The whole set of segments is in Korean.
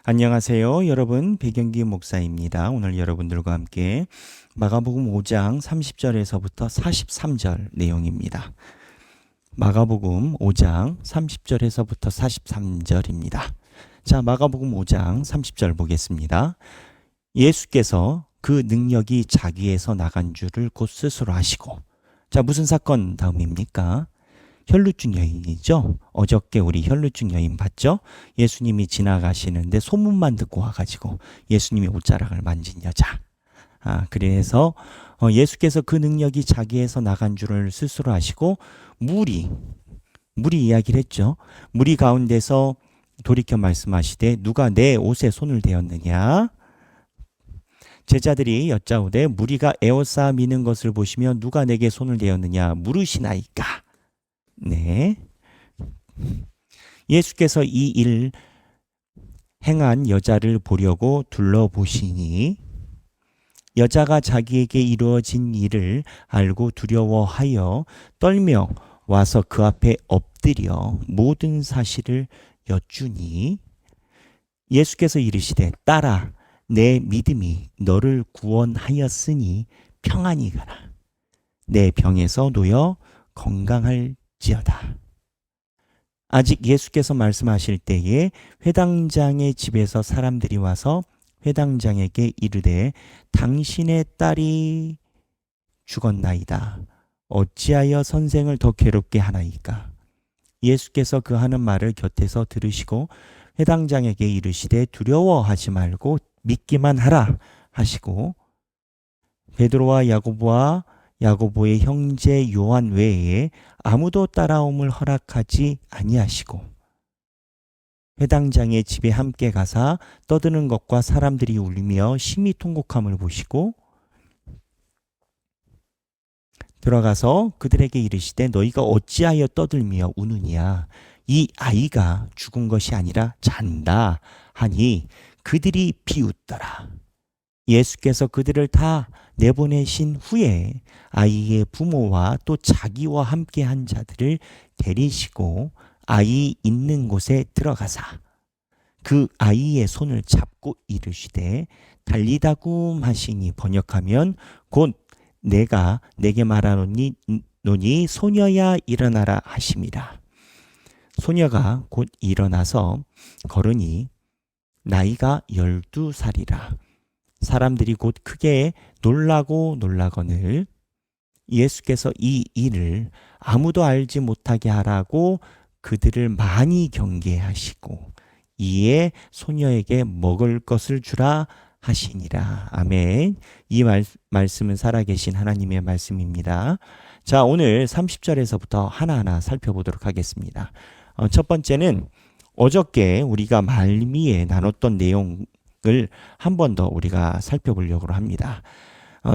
안녕하세요. 여러분, 배경기 목사입니다. 오늘 여러분들과 함께 마가복음 5장 30절에서부터 43절 내용입니다. 마가복음 5장 30절에서부터 43절입니다. 자, 마가복음 5장 30절 보겠습니다. 예수께서 그 능력이 자기에서 나간 줄을 곧 스스로 아시고, 자, 무슨 사건 다음입니까? 혈루증 여인이죠. 어저께 우리 혈루증 여인 봤죠? 예수님이 지나가시는데 소문만 듣고 와가지고 예수님이 옷자락을 만진 여자. 그래서 예수께서 그 능력이 자기에서 나간 줄을 스스로 아시고 무리 이야기를 했죠. 무리 가운데서 돌이켜 말씀하시되 누가 내 옷에 손을 대었느냐? 제자들이 여짜오되 무리가 에워싸 미는 것을 보시며 누가 내게 손을 대었느냐 물으시나이까. 네. 예수께서 이 일 행한 여자를 보려고 둘러보시니 여자가 자기에게 이루어진 일을 알고 두려워하여 떨며 와서 그 앞에 엎드려 모든 사실을 여쭈니 예수께서 이르시되 딸아 내 믿음이 너를 구원하였으니 평안히 가라. 내 병에서 놓여 건강할 지어다. 아직 예수께서 말씀하실 때에 회당장의 집에서 사람들이 와서 회당장에게 이르되 당신의 딸이 죽었나이다. 어찌하여 선생을 더 괴롭게 하나이까? 예수께서 그 하는 말을 곁에서 들으시고 회당장에게 이르시되 두려워하지 말고 믿기만 하라 하시고 베드로와 야고보의 형제 요한 외에 아무도 따라옴을 허락하지 아니하시고 회당장의 집에 함께 가사 떠드는 것과 사람들이 울며 심히 통곡함을 보시고 들어가서 그들에게 이르시되 너희가 어찌하여 떠들며 우느냐 이 아이가 죽은 것이 아니라 잔다 하니 그들이 비웃더라. 예수께서 그들을 다 내보내신 후에 아이의 부모와 또 자기와 함께 한 자들을 데리시고 아이 있는 곳에 들어가사 그 아이의 손을 잡고 이르시되 달리다굼 하시니 번역하면 곧 내가 내게 말하노니 소녀야 일어나라 하심이라. 소녀가 곧 일어나서 걸으니 나이가 12살이라. 사람들이 곧 크게 놀라거늘 예수께서 이 일을 아무도 알지 못하게 하라고 그들을 많이 경계하시고 이에 소녀에게 먹을 것을 주라 하시니라. 아멘. 이 말씀은 살아계신 하나님의 말씀입니다. 자, 오늘 30절에서부터 하나하나 살펴보도록 하겠습니다. 첫 번째는 어저께 우리가 말미에 나눴던 내용 한 번 더 우리가 살펴보려고 합니다.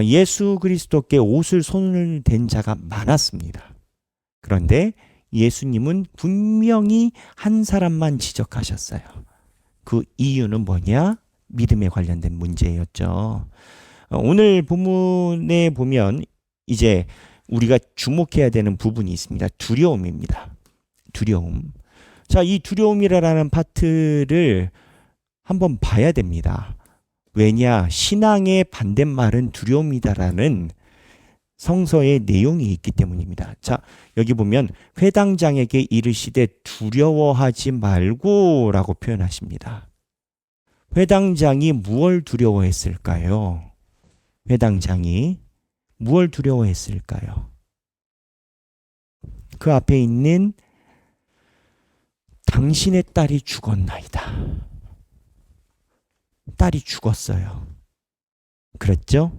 예수 그리스도께 옷을 손을 댄 자가 많았습니다. 그런데 예수님은 분명히 한 사람만 지적하셨어요. 그 이유는 뭐냐? 믿음에 관련된 문제였죠. 오늘 본문에 보면 이제 우리가 주목해야 되는 부분이 있습니다. 두려움입니다. 두려움. 자, 이 두려움이라는 파트를 한번 봐야 됩니다. 왜냐? 신앙의 반대말은 두려움이다라는 성서의 내용이 있기 때문입니다. 자, 여기 보면 회당장에게 이르시되 두려워하지 말고 라고 표현하십니다. 회당장이 무엇을 두려워했을까요? 회당장이 무엇을 두려워했을까요? 그 앞에 있는 당신의 딸이 죽었나이다. 딸이 죽었어요. 그랬죠?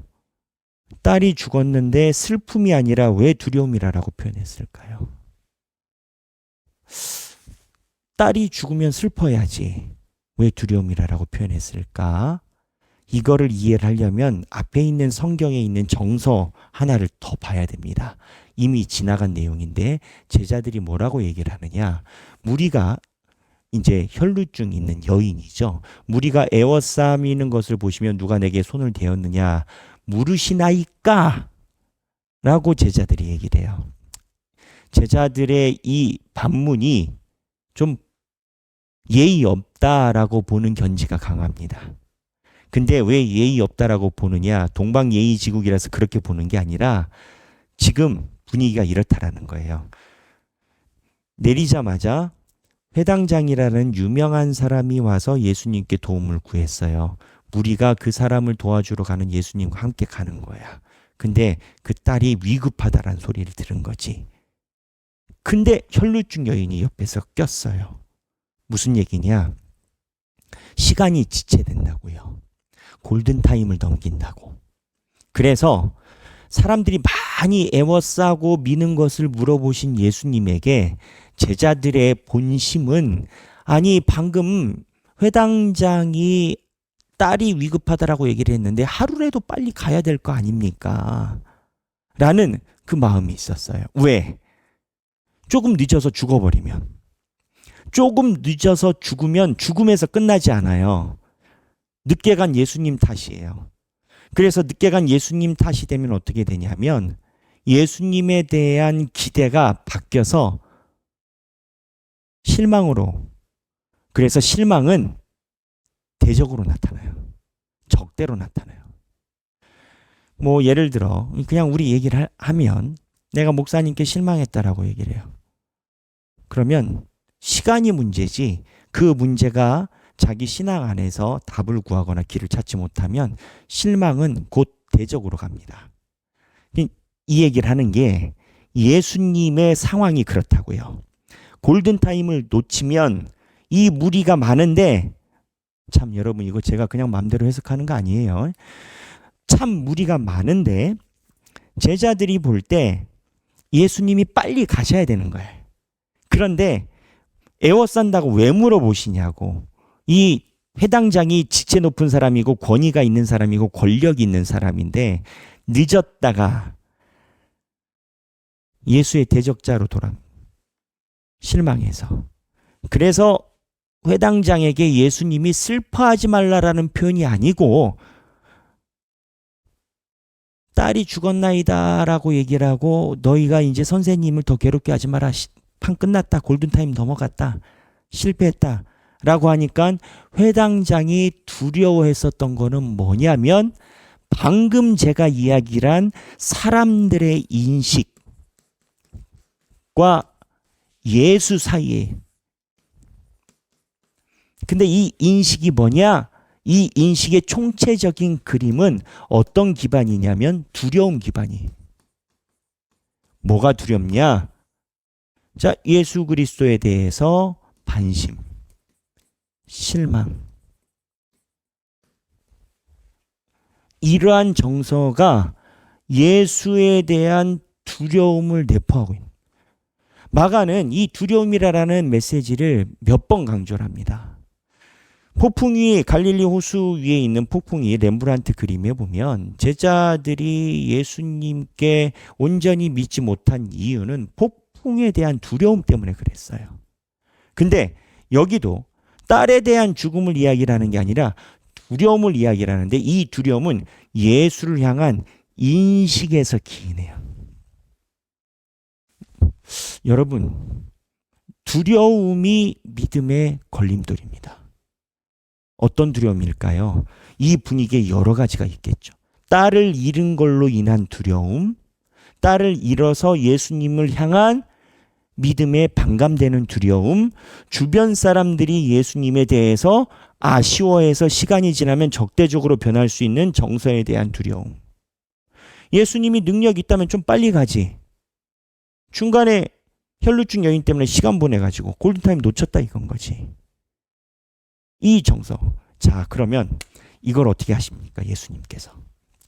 딸이 죽었는데 슬픔이 아니라 왜 두려움이라고 표현했을까요? 딸이 죽으면 슬퍼야지. 왜 두려움이라고 표현했을까? 이거를 이해를 하려면 앞에 있는 성경에 있는 정서 하나를 더 봐야 됩니다. 이미 지나간 내용인데 제자들이 뭐라고 얘기를 하느냐? 무리가 이제 혈루증 있는 여인이죠. 무리가 에워싸미는 것을 보시면 누가 내게 손을 대었느냐 물으시나이까? 라고 제자들이 얘기를 해요. 제자들의 이 반문이 좀 예의 없다라고 보는 견지가 강합니다. 근데 왜 예의 없다라고 보느냐? 동방예의지국이라서 그렇게 보는 게 아니라 지금 분위기가 이렇다라는 거예요. 내리자마자 회당장이라는 유명한 사람이 와서 예수님께 도움을 구했어요. 무리가 그 사람을 도와주러 가는 예수님과 함께 가는 거야. 근데 그 딸이 위급하다라는 소리를 들은 거지. 근데 혈루증 여인이 옆에서 꼈어요. 무슨 얘기냐? 시간이 지체된다고요. 골든타임을 넘긴다고. 그래서 사람들이 많이 애워싸고 미는 것을 물어보신 예수님에게 제자들의 본심은, 아니 방금 회당장이 딸이 위급하다라고 얘기를 했는데 하루라도 빨리 가야 될 거 아닙니까? 라는 그 마음이 있었어요. 왜? 조금 늦어서 죽어버리면, 조금 늦어서 죽으면 죽음에서 끝나지 않아요. 늦게 간 예수님 탓이에요. 그래서 늦게 간 예수님 탓이 되면 어떻게 되냐면 예수님에 대한 기대가 바뀌어서 실망으로, 그래서 실망은 대적으로 나타나요. 적대로 나타나요. 뭐 예를 들어 그냥 우리 얘기를 하면 내가 목사님께 실망했다라고 얘기를 해요. 그러면 시간이 문제지 그 문제가 자기 신앙 안에서 답을 구하거나 길을 찾지 못하면 실망은 곧 대적으로 갑니다. 이 얘기를 하는 게 예수님의 상황이 그렇다고요. 골든타임을 놓치면 이 무리가 많은데, 참 여러분 이거 제가 그냥 마음대로 해석하는 거 아니에요. 참 무리가 많은데 제자들이 볼 때 예수님이 빨리 가셔야 되는 거예요. 그런데 애워싼다고 왜 물어보시냐고. 이 회당장이 지체 높은 사람이고 권위가 있는 사람이고 권력이 있는 사람인데 늦었다가 예수의 대적자로 실망해서. 그래서 회당장에게 예수님이 슬퍼하지 말라라는 표현이 아니고 딸이 죽었나이다 라고 얘기를 하고, 너희가 이제 선생님을 더 괴롭게 하지 마라, 판 끝났다, 골든타임 넘어갔다, 실패했다 라고 하니까 회당장이 두려워했었던 거는 뭐냐면 방금 제가 이야기한 사람들의 인식과 예수 사이에. 근데 이 인식이 뭐냐? 이 인식의 총체적인 그림은 어떤 기반이냐면 두려움 기반이. 뭐가 두렵냐? 자, 예수 그리스도에 대해서 반심, 실망. 이러한 정서가 예수에 대한 두려움을 내포하고 있는. 마가는 이 두려움이라는 메시지를 몇 번 강조를 합니다. 폭풍이, 갈릴리 호수 위에 있는 폭풍이 렘브란트 그림에 보면 제자들이 예수님께 온전히 믿지 못한 이유는 폭풍에 대한 두려움 때문에 그랬어요. 근데 여기도 딸에 대한 죽음을 이야기하는 게 아니라 두려움을 이야기하는데, 이 두려움은 예수를 향한 인식에서 기인해요. 여러분, 두려움이 믿음의 걸림돌입니다. 어떤 두려움일까요? 이 분위기에 여러 가지가 있겠죠. 딸을 잃은 걸로 인한 두려움, 딸을 잃어서 예수님을 향한 믿음에 반감되는 두려움, 주변 사람들이 예수님에 대해서 아쉬워해서 시간이 지나면 적대적으로 변할 수 있는 정서에 대한 두려움. 예수님이 능력 있다면 좀 빨리 가지. 중간에 혈루증 여인 때문에 시간 보내가지고 골든타임 놓쳤다 이건 거지. 이 정서. 자, 그러면 이걸 어떻게 하십니까? 예수님께서.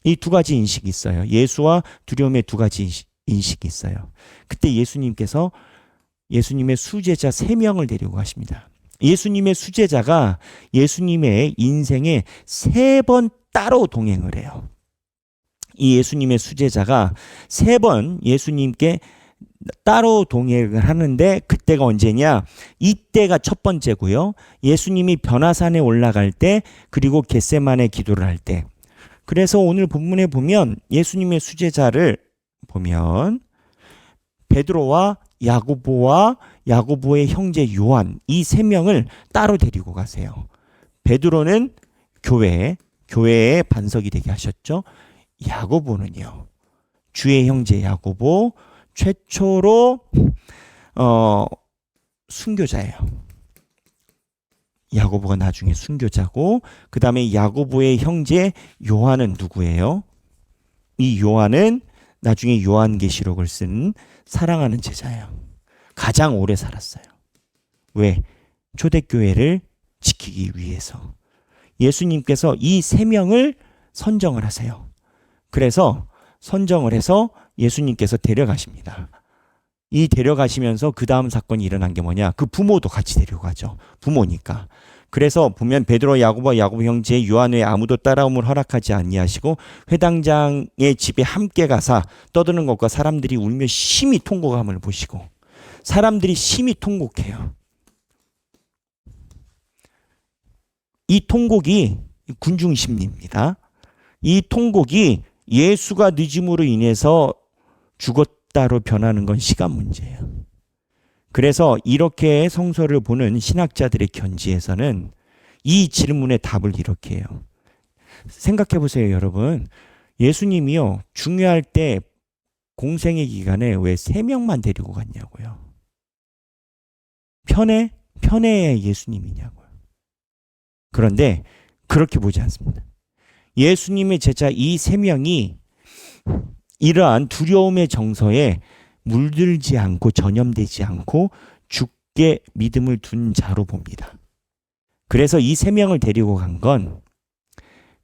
이 두 가지 인식이 있어요. 예수와 두려움의 두 가지 인식이 있어요. 그때 예수님께서 예수님의 수제자 3명을 데리고 가십니다. 예수님의 수제자가 예수님의 인생에 3번 따로 동행을 해요. 이 예수님의 수제자가 3번 예수님께 따로 동행을 하는데, 그때가 언제냐? 이때가 첫 번째고요. 예수님이 변화산에 올라갈 때, 그리고 겟세마네 기도를 할 때. 그래서 오늘 본문에 보면 예수님의 수제자를 보면 베드로와 야고보와 야고보의 형제 요한 이 세 명을 따로 데리고 가세요. 베드로는 교회의 반석이 되게 하셨죠. 야고보는요. 주의 형제 야고보 최초로 순교자예요. 야고보가 나중에 순교자고 그 다음에 야고보의 형제 요한은 누구예요? 이 요한은 나중에 요한계시록을 쓴 사랑하는 제자예요. 가장 오래 살았어요. 왜? 초대교회를 지키기 위해서. 예수님께서 이 세 명을 선정을 하세요. 그래서 선정을 해서 예수님께서 데려가십니다. 이 데려가시면서 그 다음 사건이 일어난 게 뭐냐? 그 부모도 같이 데려가죠. 부모니까. 그래서 보면 베드로, 야고보 형제 요한 외에 아무도 따라옴을 허락하지 아니하시고 회당장의 집에 함께 가사 떠드는 것과 사람들이 울며 심히 통곡함을 보시고 사람들이 심히 통곡해요. 이 통곡이 군중심리입니다. 이 통곡이 예수가 늦음으로 인해서 죽었다로 변하는 건 시간 문제예요. 그래서 이렇게 성서를 보는 신학자들의 견지에서는 이 질문의 답을 이렇게 해요. 생각해 보세요, 여러분. 예수님이요, 중요할 때 공생의 기간에 왜 3명만 데리고 갔냐고요. 편애의 예수님이냐고요. 그런데 그렇게 보지 않습니다. 예수님의 제자 이 3명이 이러한 두려움의 정서에 물들지 않고 전염되지 않고 죽게 믿음을 둔 자로 봅니다. 그래서 이 3명을 데리고 간 건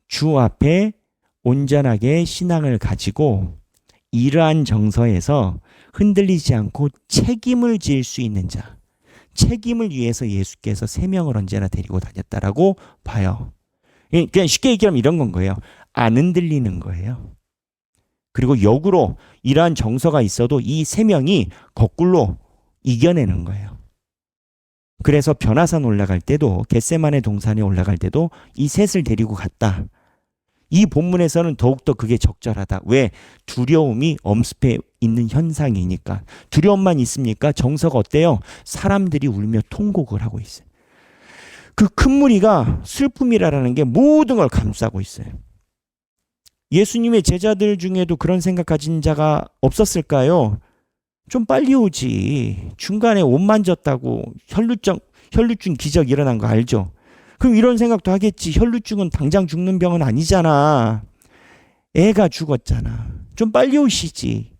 주 앞에 온전하게 신앙을 가지고 이러한 정서에서 흔들리지 않고 책임을 지을 수 있는 자, 책임을 위해서 예수께서 3명을 언제나 데리고 다녔다라고 봐요. 그냥 쉽게 얘기하면 이런 건 거예요. 안 흔들리는 거예요. 그리고 역으로 이러한 정서가 있어도 이 3명이 거꾸로 이겨내는 거예요. 그래서 변화산 올라갈 때도 겟세마네 동산에 올라갈 때도 이 셋을 데리고 갔다. 이 본문에서는 더욱더 그게 적절하다. 왜? 두려움이 엄습해 있는 현상이니까. 두려움만 있습니까? 정서가 어때요? 사람들이 울며 통곡을 하고 있어요. 그 큰 무리가 슬픔이라는 게 모든 걸 감싸고 있어요. 예수님의 제자들 중에도 그런 생각 가진 자가 없었을까요? 좀 빨리 오지. 중간에 옷 만졌다고 혈루증 기적 일어난 거 알죠? 그럼 이런 생각도 하겠지. 혈루증은 당장 죽는 병은 아니잖아. 애가 죽었잖아. 좀 빨리 오시지.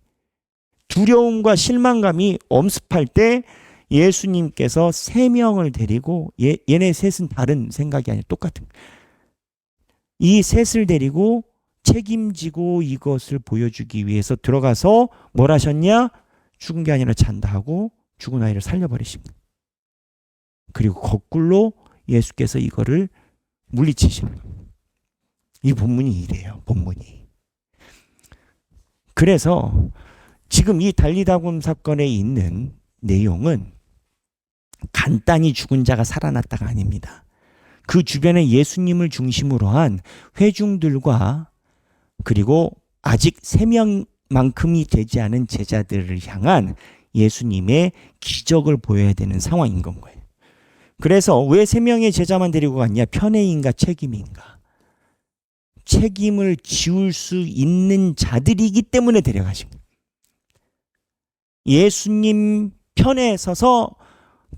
두려움과 실망감이 엄습할 때 예수님께서 3명을 데리고 얘네 셋은 다른 생각이 아니라 똑같은 이 셋을 데리고 책임지고 이것을 보여주기 위해서 들어가서 뭘 하셨냐? 죽은 게 아니라 잔다 하고 죽은 아이를 살려버리십니다. 그리고 거꾸로 예수께서 이거를 물리치시는 거예요. 이 본문이 이래요. 본문이. 그래서 지금 이 달리다굼 사건에 있는 내용은 간단히 죽은 자가 살아났다가 아닙니다. 그 주변에 예수님을 중심으로 한 회중들과 그리고 아직 3명만큼이 되지 않은 제자들을 향한 예수님의 기적을 보여야 되는 상황인 건 거예요. 그래서 왜 3명의 제자만 데리고 갔냐? 편애인가 책임인가? 책임을 지울 수 있는 자들이기 때문에 데려가신 거예요. 예수님 편에 서서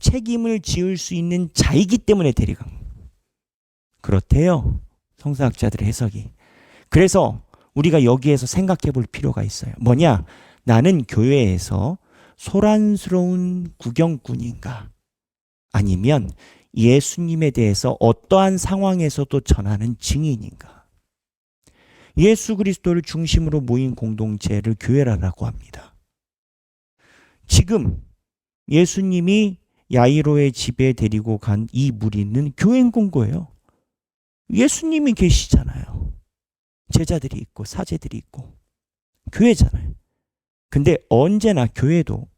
책임을 지을 수 있는 자이기 때문에 데려간 거예요. 그렇대요. 성서학자들의 해석이. 그래서 우리가 여기에서 생각해 볼 필요가 있어요. 뭐냐? 나는 교회에서 소란스러운 구경꾼인가? 아니면 예수님에 대해서 어떠한 상황에서도 전하는 증인인가? 예수 그리스도를 중심으로 모인 공동체를 교회라고 합니다. 지금 예수님이 야이로의 집에 데리고 간 이 무리는 교회인 거예요. 예수님이 계시잖아요. 제자들이 있고 사제들이 있고 교회잖아요. 근데 언제나 교회도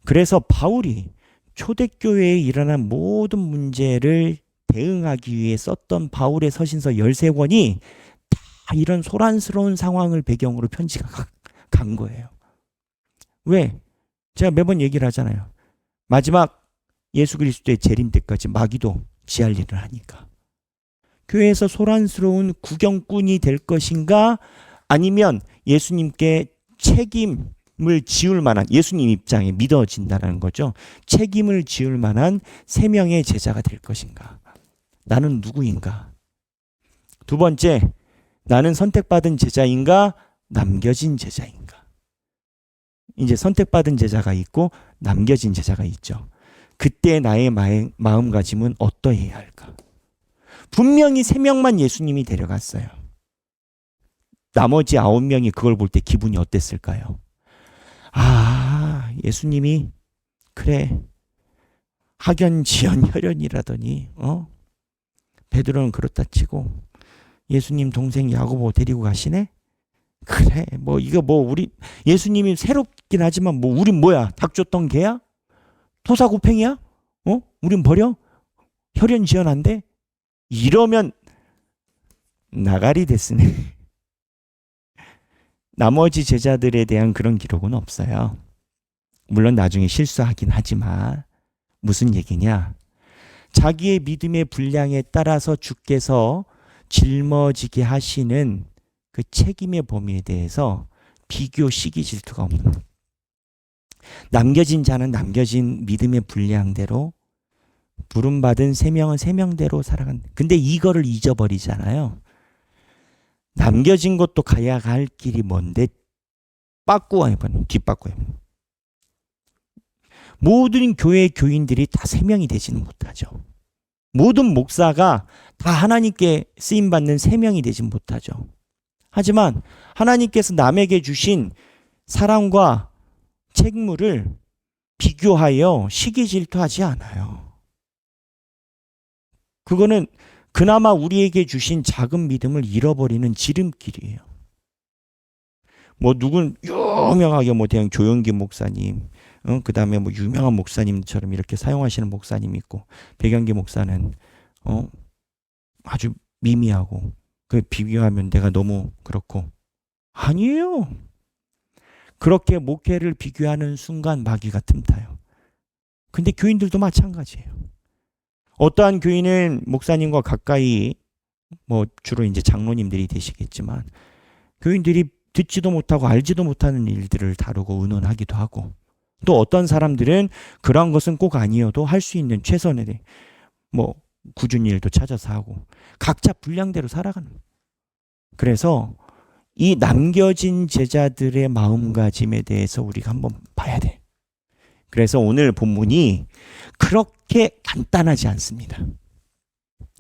그래서 바울이 초대교회에 일어난 모든 문제를 대응하기 위해 썼던 바울의 서신서 13권이 다 이런 소란스러운 상황을 배경으로 편지가 간 거예요. 왜? 제가 매번 얘기를 하잖아요. 마지막 예수 그리스도의 재림 때까지 마귀도 지할 일을 하니까. 교회에서 소란스러운 구경꾼이 될 것인가? 아니면 예수님께 책임을 지을 만한, 예수님 입장에 믿어진다는 거죠. 책임을 지을 만한 3명의 제자가 될 것인가? 나는 누구인가? 두 번째, 나는 선택받은 제자인가? 남겨진 제자인가? 이제 선택받은 제자가 있고 남겨진 제자가 있죠. 그때 나의 마음가짐은 어떠해야 할까? 분명히 3명만 예수님이 데려갔어요. 나머지 9명이 그걸 볼 때 기분이 어땠을까요? 아, 예수님이 그래 학연지연 혈연이라더니 베드로는 그렇다 치고 예수님 동생 야고보 데리고 가시네? 그래 뭐 이거 뭐 우리 예수님이 새롭긴 하지만 뭐 우린 뭐야? 닭 줬던 개야? 토사구팽이야? 우린 버려? 혈연지연한데? 이러면 나가리 됐으네. 나머지 제자들에 대한 그런 기록은 없어요. 물론 나중에 실수하긴 하지만 무슨 얘기냐? 자기의 믿음의 분량에 따라서 주께서 짊어지게 하시는 그 책임의 범위에 대해서 비교 시기 질투가 없는. 남겨진 자는 남겨진 믿음의 분량대로, 부름받은 3명은 3명대로 살아간. 근데 이거를 잊어버리잖아요. 남겨진 것도 가야 할 길이 뭔데 빠꾸와 뒷빠꾸에. 모든 교회 교인들이 다 3명이 되지는 못하죠. 모든 목사가 다 하나님께 쓰임받는 3명이 되진 못하죠. 하지만 하나님께서 남에게 주신 사랑과 책무를 비교하여 시기질투하지 않아요. 그거는 그나마 우리에게 주신 작은 믿음을 잃어버리는 지름길이에요. 뭐 누군 유명하게 뭐 대한 조영기 목사님, 그 다음에 뭐 유명한 목사님처럼 이렇게 사용하시는 목사님이 있고, 백영기 목사는 아주 미미하고, 그 비교하면 내가 너무 그렇고. 아니에요. 그렇게 목회를 비교하는 순간 마귀가 틈타요. 근데 교인들도 마찬가지예요. 어떠한 교인은 목사님과 가까이, 뭐 주로 이제 장로님들이 되시겠지만, 교인들이 듣지도 못하고 알지도 못하는 일들을 다루고 의논하기도 하고, 또 어떤 사람들은 그런 것은 꼭 아니어도 할 수 있는 최선의 뭐 굳은 일도 찾아서 하고, 각자 분량대로 살아가는. 그래서 이 남겨진 제자들의 마음가짐에 대해서 우리가 한번 봐야 돼. 그래서 오늘 본문이 그렇게 간단하지 않습니다.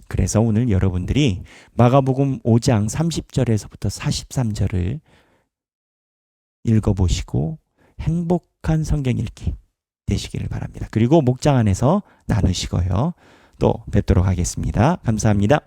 그래서 오늘 여러분들이 마가복음 5장 30절에서부터 43절을 읽어보시고 행복한 성경 읽기 되시기를 바랍니다. 그리고 목장 안에서 나누시고요. 또 뵙도록 하겠습니다. 감사합니다.